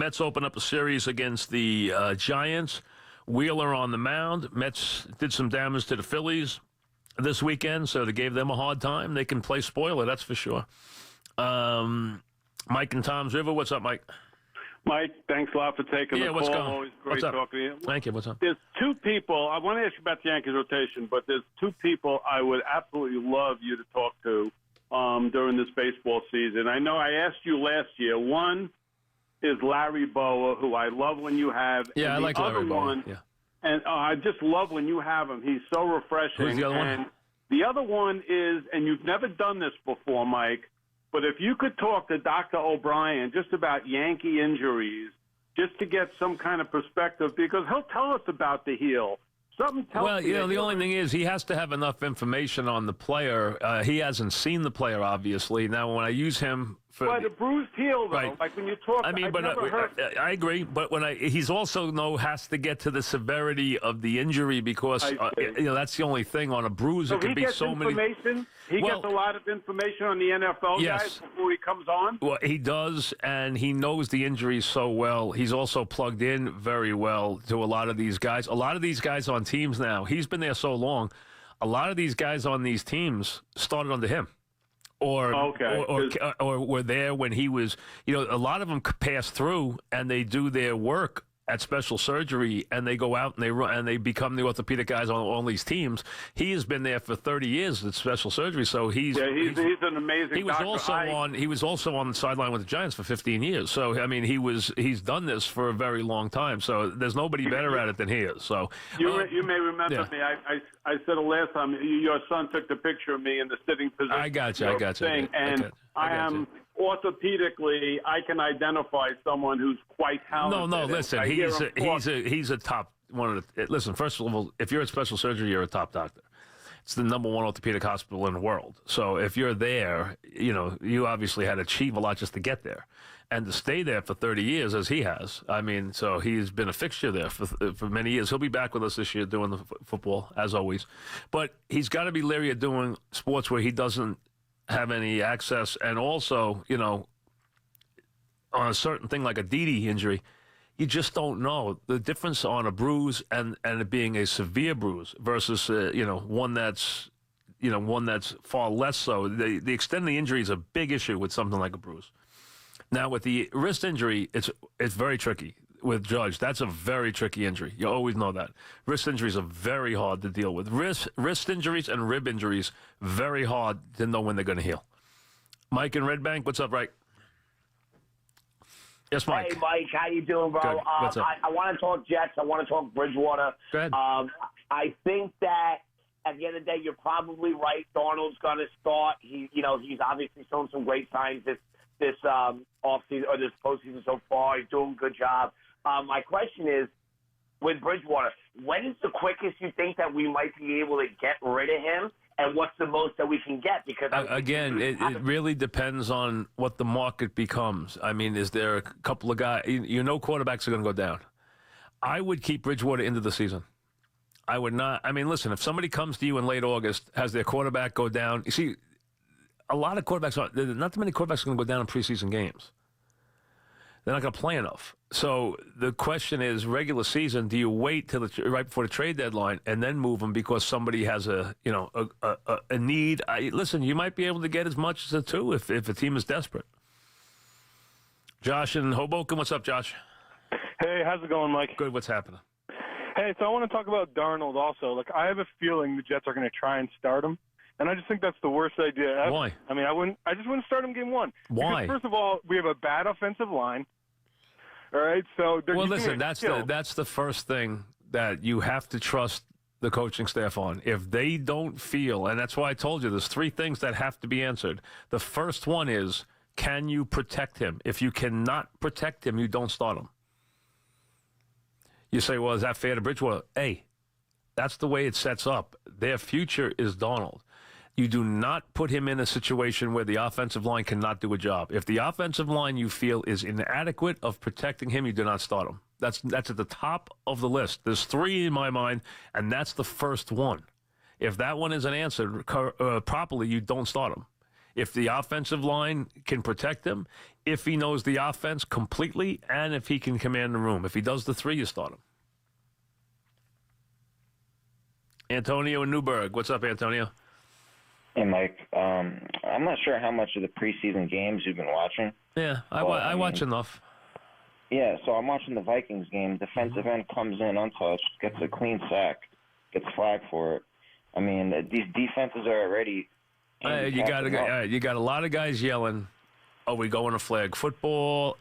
Mets open up a series against the Giants. Wheeler on the mound. Mets did some damage to the Phillies this weekend, so they gave them a hard time. They can play spoiler, that's for sure. Mike and Tom's River. What's up, Mike? Mike, thanks a lot for taking the call. What's going? Always great talking to you. Thank you. What's up? There's two people. I want to ask you about the Yankees rotation, but there's two people I would absolutely love you to talk to during this baseball season. I know I asked you last year. One is Larry Bowa, who I love when you have. Yeah, I like Larry Bowa. Yeah. And I just love when you have him. He's so refreshing. Who's the other one? The other one is, and you've never done this before, Mike, but if you could talk to Dr. O'Brien just about Yankee injuries, just to get some kind of perspective, because he'll tell us about the heel. Something tells well, you know, the only thing is he has to have enough information on the player. He hasn't seen the player, obviously. Now, when I use him for a bruised heel, though, right. Like when you talk, I mean, I agree. But he's also has to get to the severity of the injury because that's the only thing on a bruise. So it can be so many. He gets a lot of information on the NFL guys before he comes on. Well, he does, and he knows the injuries so well. He's also plugged in very well to a lot of these guys. A lot of these guys on teams now. He's been there so long. A lot of these guys on these teams started under him. Or were there when he was, a lot of them pass through and they do their work at special surgery and they go out and they run and they become the orthopedic guys on all these teams. He has been there for 30 years at special surgery, so he's an amazing. He was also on the sideline with the Giants for 15 years. So I mean, he's done this for a very long time. So there's nobody better at it than he is. So you may remember me. I said it last time. Your son took the picture of me in the sitting position. I got you. I am orthopedically, I can identify someone who's quite talented. No, listen, he's a top one of the. Listen, first of all, if you're at special surgery, you're a top doctor. It's the #1 orthopedic hospital in the world. So if you're there, you obviously had to achieve a lot just to get there, and to stay there for 30 years as he has. I mean, so he's been a fixture there for many years. He'll be back with us this year doing the football as always, but he's got to be leery of doing sports where he doesn't have any access, and also, on a certain thing like a Didi injury, you just don't know the difference on a bruise and it being a severe bruise versus one that's far less so. The extent of the injury is a big issue with something like a bruise. Now with the wrist injury, it's very tricky. With Judge, that's a very tricky injury. You always know that. Wrist injuries are very hard to deal with. Wrist injuries and rib injuries, very hard to know when they're going to heal. Mike in Red Bank, what's up, right? Yes, Mike. Hey, Mike, how you doing, bro? What's up? I want to talk Jets. I want to talk Bridgewater. Go ahead. I think that at the end of the day, you're probably right. Darnold's going to start. He's obviously shown some great signs this offseason or this postseason so far. He's doing a good job. My question is, with Bridgewater, when is the quickest you think that we might be able to get rid of him, and what's the most that we can get? Because again, it really depends on what the market becomes. I mean, is there a couple of guys? Quarterbacks are going to go down. I would keep Bridgewater into the season. I would not. I mean, listen, if somebody comes to you in late August, has their quarterback go down, you see, a lot of quarterbacks, not that many quarterbacks are going to go down in preseason games. They're not going to play enough. So the question is, regular season, do you wait till right before the trade deadline and then move them because somebody has a need? Listen, you might be able to get as much as a 2 if a team is desperate. Josh in Hoboken, what's up, Josh? Hey, how's it going, Mike? Good. What's happening? Hey, so I want to talk about Darnold also. I have a feeling the Jets are going to try and start him, and I just think that's the worst idea ever. Why? I mean, I just wouldn't start him game 1. Why? Because first of all, we have a bad offensive line. All right, so listen, that's the first thing that you have to trust the coaching staff on. If they don't feel, and that's why I told you there's 3 things that have to be answered. The first one is, can you protect him? If you cannot protect him, you don't start him. You say, well, is that fair to Bridgewater? Hey, that's the way it sets up. Their future is Darnold. You do not put him in a situation where the offensive line cannot do a job. If the offensive line you feel is inadequate of protecting him, you do not start him. That's at the top of the list. There's 3 in my mind, and that's the first one. If that one isn't answered properly, you don't start him. If the offensive line can protect him, if he knows the offense completely, and if he can command the room. If he does the three, you start him. Antonio in Newburgh. What's up, Antonio? Hey, Mike. I'm not sure how much of the preseason games you've been watching. Yeah, I watch enough. Yeah, so I'm watching the Vikings game. Defensive end comes in untouched, gets a clean sack, gets flagged for it. I mean, these defenses are already. You got a lot of guys yelling, "Are we going to flag football?"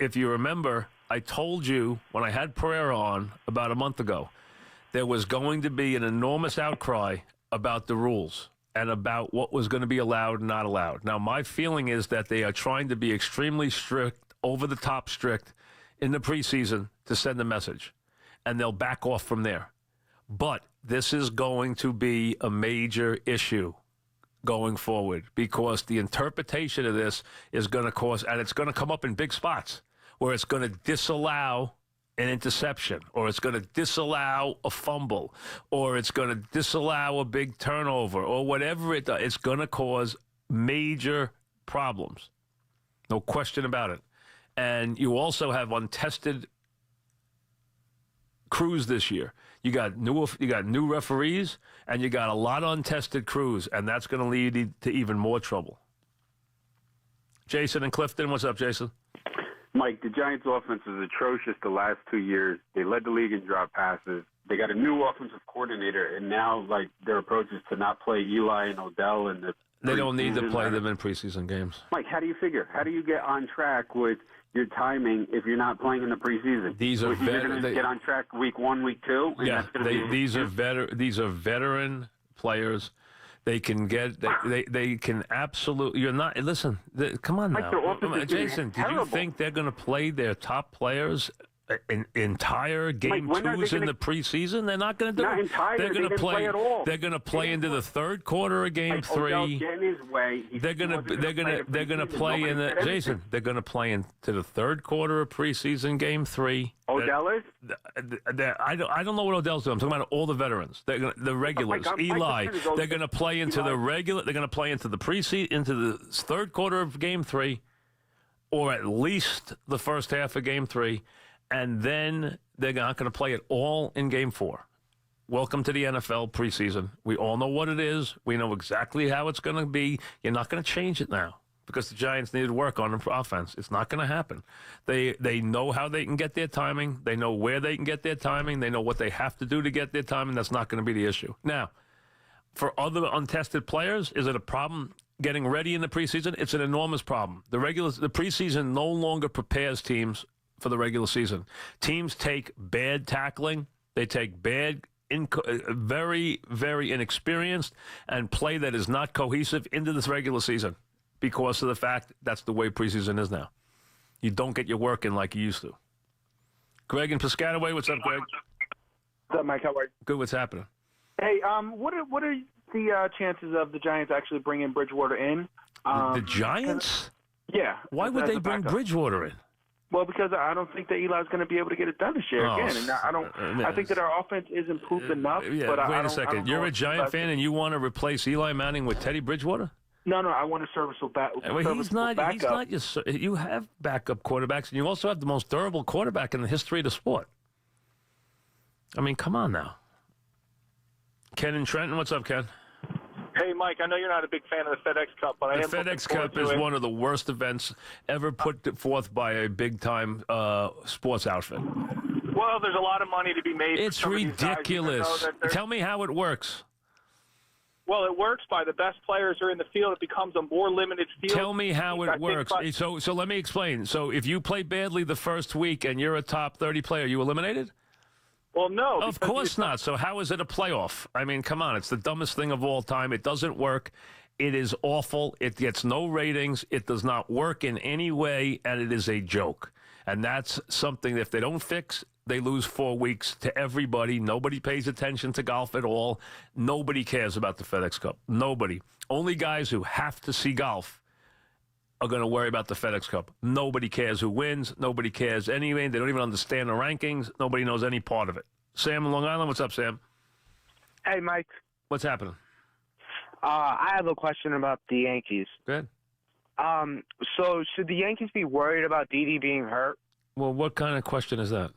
If you remember, I told you when I had Pereira on about a month ago, there was going to be an enormous outcry about the rules and about what was going to be allowed and not allowed. Now, my feeling is that they are trying to be extremely strict, over the top strict, in the preseason to send a message, and they'll back off from there. But this is going to be a major issue going forward because the interpretation of this is going to cause, and it's going to come up in big spots where it's going to disallow an interception, or it's going to disallow a fumble, or it's going to disallow a big turnover, or whatever it does. It's going to cause major problems. No question about it. And you also have untested crews this year. You got new referees, and you got a lot of untested crews, and that's going to lead to even more trouble. Jason in Clifton, what's up, Jason? Mike, the Giants' offense is atrocious the last 2 years. They led the league in drop passes. They got a new offensive coordinator, and now, their approach is to not play Eli and Odell. They don't need to play them in preseason games. Mike, how do you figure? How do you get on track with your timing if you're not playing in the preseason? These are you're going to get on track week 1, week 2? Yeah, these are veteran players. They can get. They can absolutely. You're not. Listen. Come on now, Jason. Did you think they're going to play their top players in entire game twos in the preseason? They're not going to do not it. Entire, they're going to play at all. They're going to play into the third quarter of game 3. They're going to play in the Jason. They're going to play into the third quarter of preseason game 3. Odell is? I don't know what Odell's doing. I'm talking about all the veterans. The regulars. Eli. They're going to play into the regular. They're going to play into the preseason, into the third quarter of game 3, or at least the first half of game 3, and then they're not going to play it all in game 4. Welcome to the NFL preseason. We all know what it is. We know exactly how it's going to be. You're not going to change it now, because the Giants needed work on offense. It's not going to happen. They know how they can get their timing. They know where they can get their timing. They know what they have to do to get their timing. That's not going to be the issue. Now, for other untested players, is it a problem getting ready in the preseason? It's an enormous problem. The preseason no longer prepares teams for the regular season. Teams take bad tackling. They take bad, very, very inexperienced, and play that is not cohesive into this regular season, because of the fact that's the way preseason is now. You don't get your work in like you used to. Greg in Piscataway, what's up, Greg? What's up, Mike? How are you? Good, what's happening? Hey, what are the chances of the Giants actually bringing Bridgewater in? The Giants? Yeah. Why would they bring Bridgewater in? Well, because I don't think that Eli's going to be able to get it done this year again, and I think that our offense is improved enough. Yeah, but wait a second. You're a Giant fan, and you want to replace Eli Manning with Teddy Bridgewater? No, I want a serviceable backup. He's not you have backup quarterbacks, and you also have the most durable quarterback in the history of the sport. I mean, come on now. Ken in Trenton, what's up, Ken? Hey, Mike, I know you're not a big fan of the FedEx Cup, but the FedEx Cup is one of the worst events ever put forth by a big-time sports outfit. Well, there's a lot of money to be made. It's ridiculous. Tell me how it works. Well, it works by the best players are in the field. It becomes a more limited field. Tell me how it works. So let me explain. So if you play badly the first week and you're a top 30 player, you eliminated? Well, no. Of course not. So how is it a playoff? I mean, come on. It's the dumbest thing of all time. It doesn't work. It is awful. It gets no ratings. It does not work in any way, and it is a joke. And that's something that if they don't fix, they lose 4 weeks to everybody. Nobody pays attention to golf at all. Nobody cares about the FedEx Cup. Nobody. Only guys who have to see golf are going to worry about the FedEx Cup. Nobody cares who wins. Nobody cares anyway. They don't even understand the rankings. Nobody knows any part of it. Sam in Long Island, what's up, Sam? Hey, Mike. What's happening? I have a question about the Yankees. Good. So should the Yankees be worried about Didi being hurt? Well, what kind of question is that?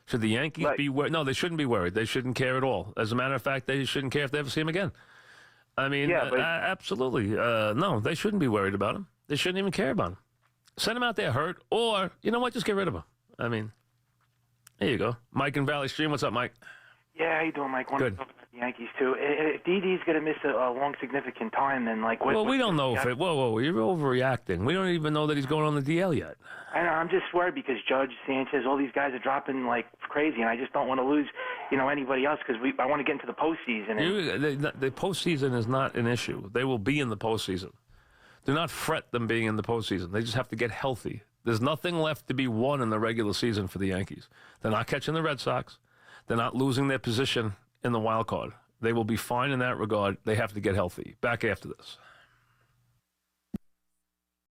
Should the Yankees be worried? No, they shouldn't be worried. They shouldn't care at all. As a matter of fact, they shouldn't care if they ever see him again. I mean, absolutely. No, they shouldn't be worried about him. They shouldn't even care about him. Send him out there hurt, or, you know what, just get rid of him. I mean, there you go. Mike in Valley Stream. What's up, Mike? Yeah, how you doing, Mike? Good. The Yankees, too. If Didi's going to miss a long, significant time, then, like... Well, we don't know if it... Whoa, you're overreacting. We don't even know that he's going on the DL yet. I know, I'm just worried because Judge, Sanchez, all these guys are dropping like crazy, and I just don't want to lose, anybody else because I want to get into the postseason. The postseason is not an issue. They will be in the postseason. Do not fret them being in the postseason. They just have to get healthy. There's nothing left to be won in the regular season for the Yankees. They're not catching the Red Sox. They're not losing their position in the wild card. They will be fine in that regard. They have to get healthy. Back after this.